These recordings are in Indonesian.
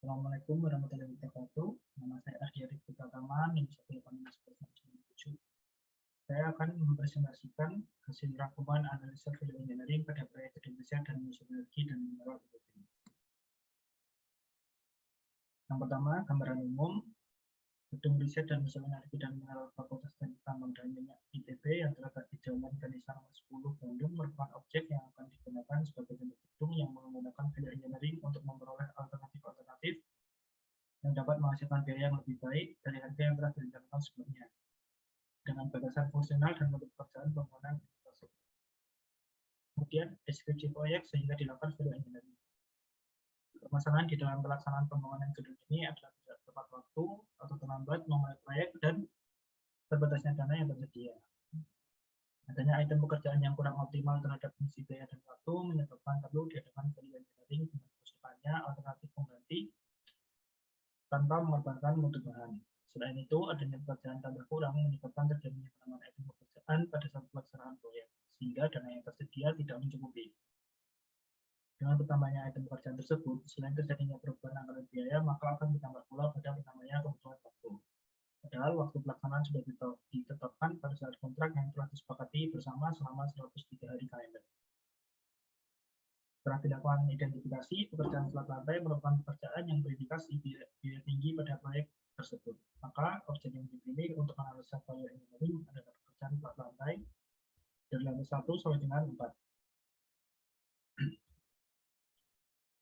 Assalamualaikum warahmatullahi wabarakatuh. Nama saya Ardi Arif Pratama, NIM 18597. Saya akan mempresentasikan hasil rangkuman analisa value engineering pada proyek gedung riset dan museum energi dan mineral ITB. Yang pertama, gambaran umum. Gedung riset dan museum energi dan mineral Fakultas Teknik Tambang dan Minyak ITB yang terletak di Jalan Ganesha nomor 10 Bandung merupakan objek yang akan digunakan sebagai bentuk gedung yang menggunakan value engineering untuk memperoleh alternatif yang dapat menghasilkan biaya yang lebih baik dari harga yang telah direncanakan sebelumnya dengan batasan fungsional dan bentuk pekerjaan bangunan tersebut. Kemudian deskripsi proyek sehingga dilakukan value engineering. Permasalahan di dalam pelaksanaan pembangunan gedung ini adalah tidak tepat waktu atau terlambat memulai proyek dan terbatasnya dana yang tersedia. Adanya item pekerjaan yang kurang optimal terhadap fungsi biaya dan waktu menyebabkan perlu diadakan value engineering dengan berusukannya alternatif pengganti tanpa mengorbankan mutu bahan. Selain itu, adanya pekerjaan tambah kurang menyebabkan terjadinya penambahan item pekerjaan pada saat pelaksanaan proyek, sehingga dana yang tersedia tidak mencukupi. Dengan bertambahnya item pekerjaan tersebut, selain terjadinya perubahan anggaran biaya, maka akan ditambah pula pada bertambahnya kebutuhan waktu. Padahal waktu pelaksanaan sudah ditetapkan pada saat kontrak yang telah disepakati bersama selama 103 hari kalender. Setelah dilakukan identifikasi, pekerjaan flat lantai merupakan pekerjaan yang berindikasi biaya tinggi pada proyek tersebut. Maka objek yang dipilih untuk analisa value engineering adalah pekerjaan flat lantai dari lantai 1 sampai dengan 4.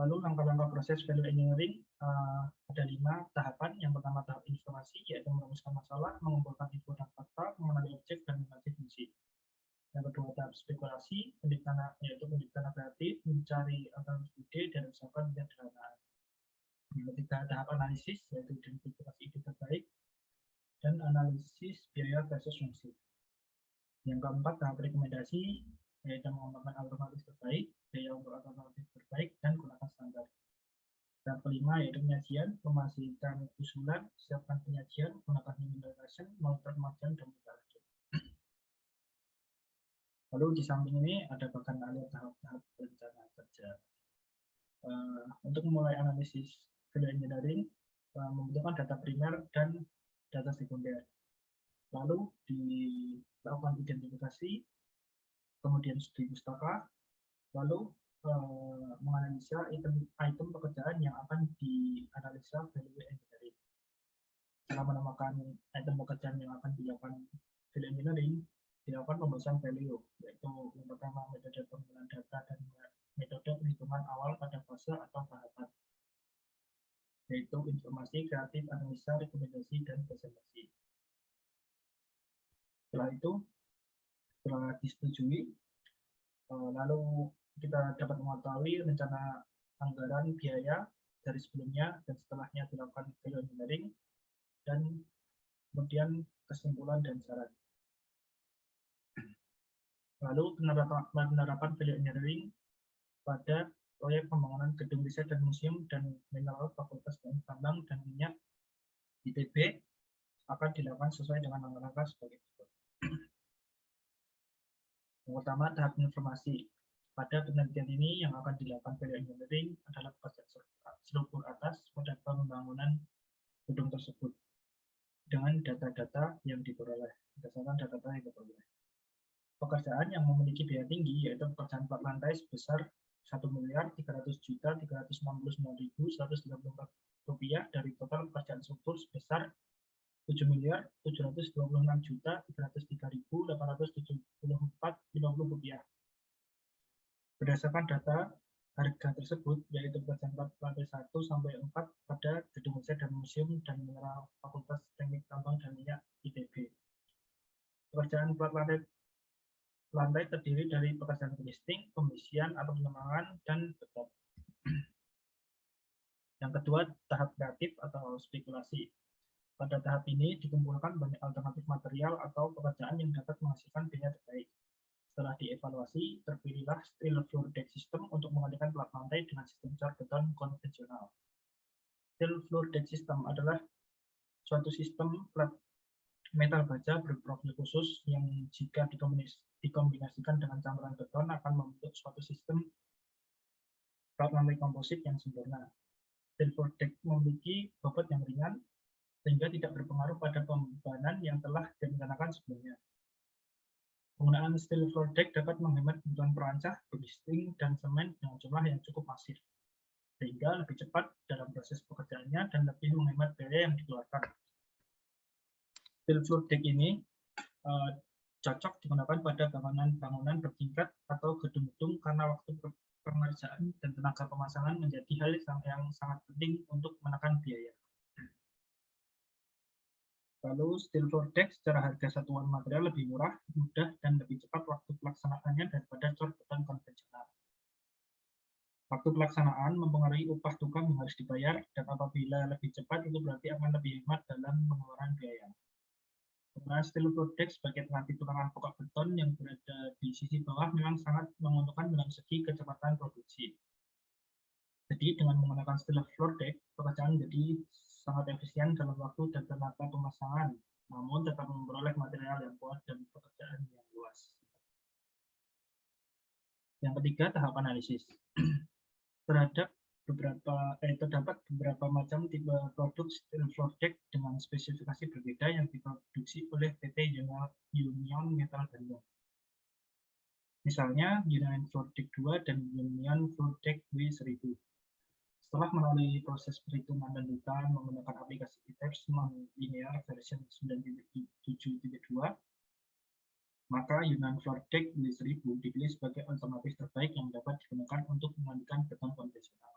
Lalu langkah-langkah proses value engineering ada 5 tahapan. Yang pertama tahap informasi, yaitu merumuskan masalah, mengumpulkan info dan fakta, mengenali objek dan mengenali fungsi. Yang kedua tahap spekulasi, yaitu penciptaan kreatif, mencari alternatif ide dan usahakan penyederhanaan. Yang ketiga tahap analisis, yaitu identifikasi ide terbaik dan analisis biaya versus fungsi. Yang keempat tahap rekomendasi, yaitu mengembangkan alternatif terbaik, biaya untuk alternatif terbaik dan gunakan standar. Tahap kelima yaitu penyajian, memastikan usulan, siapkan penyajian, gunakan implementation, monitor kemajuan dan berlanjut. Lalu di samping ini ada bahkan alur tahap-tahap rencana kerja. Untuk memulai analisis value engineering membutuhkan data primer dan data sekunder. Lalu dilakukan identifikasi, kemudian studi pustaka, lalu menganalisa item pekerjaan yang akan dianalisa value engineering. Setelah menemukan item pekerjaan yang akan dilakukan value engineering, dilakukan pembahasan value, yaitu yang pertama metode pengumpulan data dan metode perhitungan awal pada fase atau tahapan, yaitu informasi, kreatif, analisa, rekomendasi, dan presentasi. Setelah itu, setelah disetujui, lalu kita dapat mengetahui rencana anggaran biaya dari sebelumnya dan setelahnya dilakukan value engineering, dan kemudian kesimpulan dan syarat. Lalu penerapan value engineering pada proyek pembangunan gedung riset dan museum dan mineral Fakultas Teknik Tambang dan Minyak ITB akan dilakukan sesuai dengan langkah-langkah sebagai berikut. Yang pertama, tahap informasi. Pada penelitian ini yang akan dilakukan value engineering adalah pekerjaan struktur atas pada pembangunan gedung tersebut dengan data-data yang diperoleh, berdasarkan data-data yang diperoleh. Pekerjaan yang memiliki biaya tinggi yaitu pekerjaan flat lantai sebesar Rp1.300.399.134 dari total pekerjaan struktur sebesar Rp7.726.303.874.50. Berdasarkan data harga tersebut, yaitu pekerjaan flat lantai 1 sampai 4 pada gedung riset dan museum dan mineral Fakultas Teknik Tambang dan Minyak ITB. Pekerjaan flat lantai terdiri dari pekerjaan finishing, pembesian atau pengembangan, dan tetap. Yang kedua, tahap kreatif atau spekulasi. Pada tahap ini dikumpulkan banyak alternatif material atau pekerjaan yang dapat menghasilkan biaya terbaik. Setelah dievaluasi, terpilihlah steel floor deck system untuk menggantikan plat lantai dengan sistem car beton konvensional. Steel floor deck system adalah suatu sistem plat metal baja berprofil khusus yang jika dikombinasikan dengan campuran beton akan membentuk suatu sistem plat lantai komposit yang sempurna. steel floor deck memiliki bobot yang ringan sehingga tidak berpengaruh pada pembebanan yang telah direncanakan sebelumnya. Penggunaan steel floor deck dapat menghemat kebutuhan perancah, blasting, dan semen dengan jumlah yang cukup masif, sehingga lebih cepat dalam proses pekerjaannya dan lebih menghemat biaya yang dikeluarkan. Steel floor deck ini cocok digunakan pada bangunan bertingkat atau gedung-gedung karena waktu pengerjaan dan tenaga pemasangan menjadi hal yang sangat penting untuk menekan biaya. Lalu steel floor deck secara harga satuan material lebih murah, mudah, dan lebih cepat waktu pelaksanaannya daripada cor beton konvensional. Waktu pelaksanaan mempengaruhi upah tukang yang harus dibayar, dan apabila lebih cepat itu berarti akan lebih hemat dalam pengeluaran biaya. Penggunaan steel floor deck sebagai pengganti tulangan pokok beton yang berada di sisi bawah memang sangat menguntungkan dalam segi kecepatan produksi. Jadi dengan menggunakan steel floor deck, pekerjaan menjadi sangat efisien dalam waktu dan tenaga pemasangan, namun tetap memperoleh material yang kuat dan pekerjaan yang luas. Yang ketiga, tahap analisis. Terdapat beberapa macam tipe produk steel floor deck dengan spesifikasi berbeda yang diproduksi oleh PT Union Metal Bandung. Misalnya Union Floor Deck 2 dan Union Floor Deck W1000. Setelah melalui proses perhitungan lanjutan menggunakan aplikasi ITEPS non-linear version 9.7.2, maka Union Floor Deck W1000 dipilih sebagai alternatif terbaik yang dapat digunakan untuk menggantikan beton konvensional.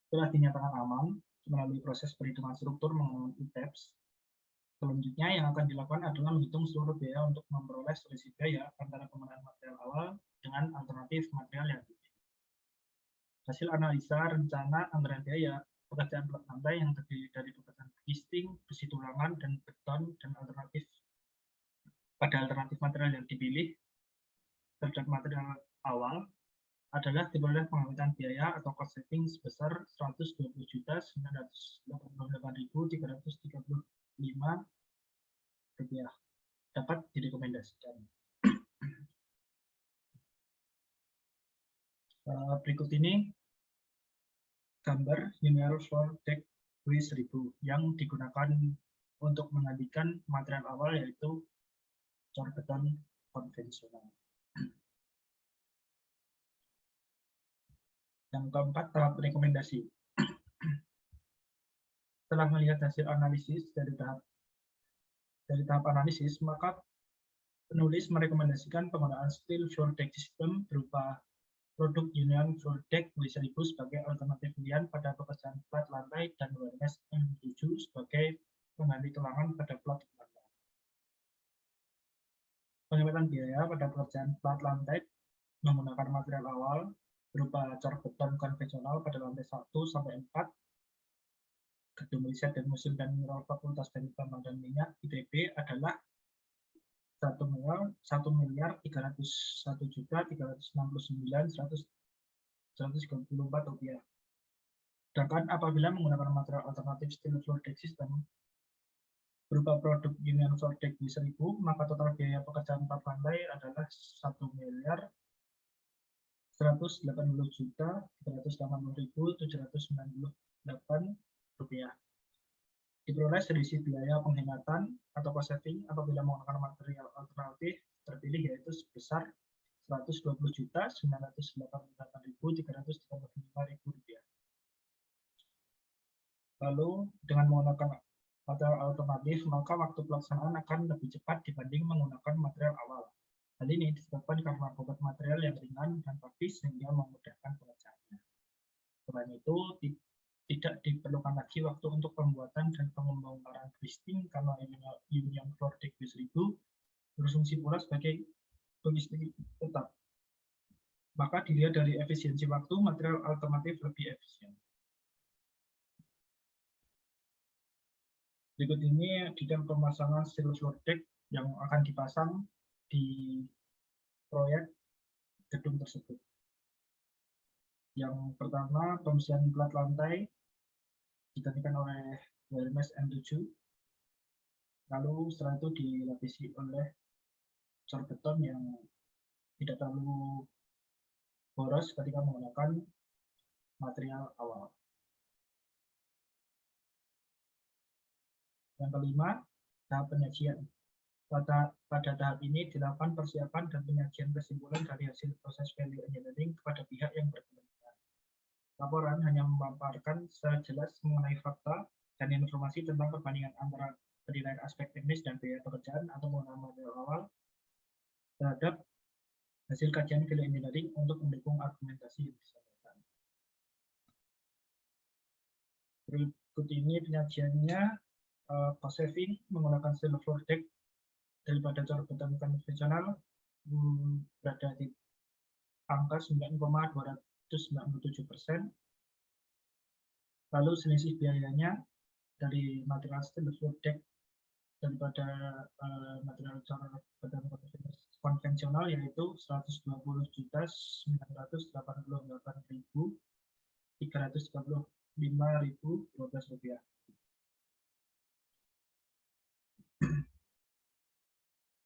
Setelah dinyatakan aman melalui proses perhitungan struktur menggunakan ITEPS, selanjutnya yang akan dilakukan adalah menghitung seluruh biaya untuk memperoleh selisih biaya antara penggunaan material awal dengan alternatif material yang dipilih. Hasil analisa rencana anggaran biaya pekerjaan blok lantai yang terdiri dari pekerjaan blasting, besi tulangan, dan beton dan alternatif material yang dipilih terhadap material awal adalah diperoleh pengawetan biaya atau cost saving sebesar Rp120.988.335 dapat direkomendasikan. Berikut ini gambar Union Floor Deck W1000 yang digunakan untuk menggantikan material awal yaitu cor beton konvensional. Yang keempat, tahap rekomendasi. Setelah melihat hasil analisis dari tahap analisis, maka penulis merekomendasikan penggunaan steel floor deck system berupa produk Union Floor Deck W1000 sebagai alternatif pilihan pada pekerjaan plat lantai dan WMS M7 sebagai pengganti tulangan pada plat lantai. Penghematan biaya pada pekerjaan plat lantai menggunakan material awal berupa cor beton konvensional pada lantai 1 sampai 4, Gedung Riset dan Museum dan Mineral Fakultas Teknik Tambang dan Minyak ITB adalah Rp1.361.369.134. Sedangkan apabila menggunakan material alternatif steel floor deck system berupa produk Union Floor Deck W1000, maka total biaya pekerjaan plat lantai adalah Rp1.380.798. Diperoleh selisih biaya penghematan atau cost saving apabila menggunakan material alternatif terpilih yaitu sebesar Rp120.988.335. Lalu dengan menggunakan material alternatif maka waktu pelaksanaan akan lebih cepat dibanding menggunakan material awal. Hal ini disebabkan karena bobot material yang ringan dan praktis sehingga memudahkan pengerjaannya. Selain itu, tidak diperlukan lagi waktu untuk pembuatan dan pembongkaran blasting karena Union Floor Deck W1000 berfungsi pula sebagai blasting tetap. Maka dilihat dari efisiensi waktu, material alternatif lebih efisien. Berikut ini detail pemasangan steel floor deck yang akan dipasang di proyek gedung tersebut. Yang pertama, pembersihan plat lantai digantikan oleh WMS M7, lalu setelah itu dilapisi oleh cor beton yang tidak terlalu boros ketika menggunakan material awal. Yang kelima, tahap penyajian. Pada tahap ini dilakukan persiapan dan penyajian kesimpulan dari hasil proses value engineering kepada pihak yang berkepentingan. Laporan hanya memaparkan secara jelas mengenai fakta dan informasi tentang perbandingan antara penilaian aspek teknis dan biaya pekerjaan atau menggunakan model awal terhadap hasil kajian value engineering untuk mendukung argumentasi yang disampaikan. Berikut ini penyajiannya. Cost saving menggunakan silver deck daripada cara bertemu konvensional berada di angka 9,297%. Lalu selisih biayanya dari material silver deck daripada material cara bertemu konvensional yaitu 120.988.335.012 rupiah.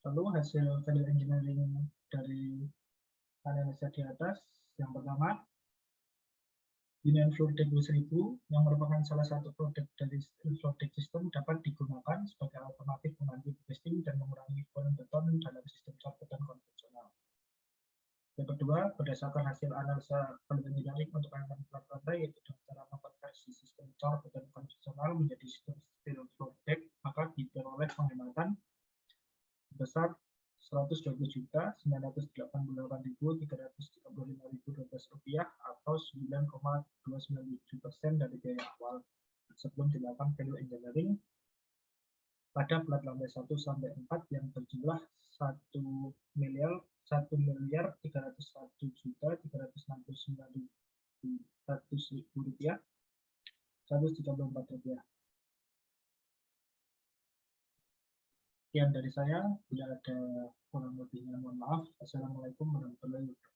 Lalu hasil value engineering dari analisa di atas, yang pertama, Union Floor Deck W1000 yang merupakan salah satu produk dari Floor Deck System dapat digunakan sebagai alternatif menganti testing dan mengurangi volume beton dalam sistem cat beton konvensional. Yang kedua, berdasarkan hasil analisa value engineering untuk ancaman plat lantai, yaitu dengan cara mengkonversi sistem cat beton konvensional menjadi sistem steel floor deck, maka diperoleh penghematan sebesar Rp120.988.335.012 atau 9,297% dari biaya awal sebelum dilakukan value engineering pada plat lantai 1 sampai 4 yang berjumlah Rp1.301.369.134. Sekian dari saya, bila ada kurang lebihnya mohon maaf. Assalamualaikum warahmatullahi wabarakatuh.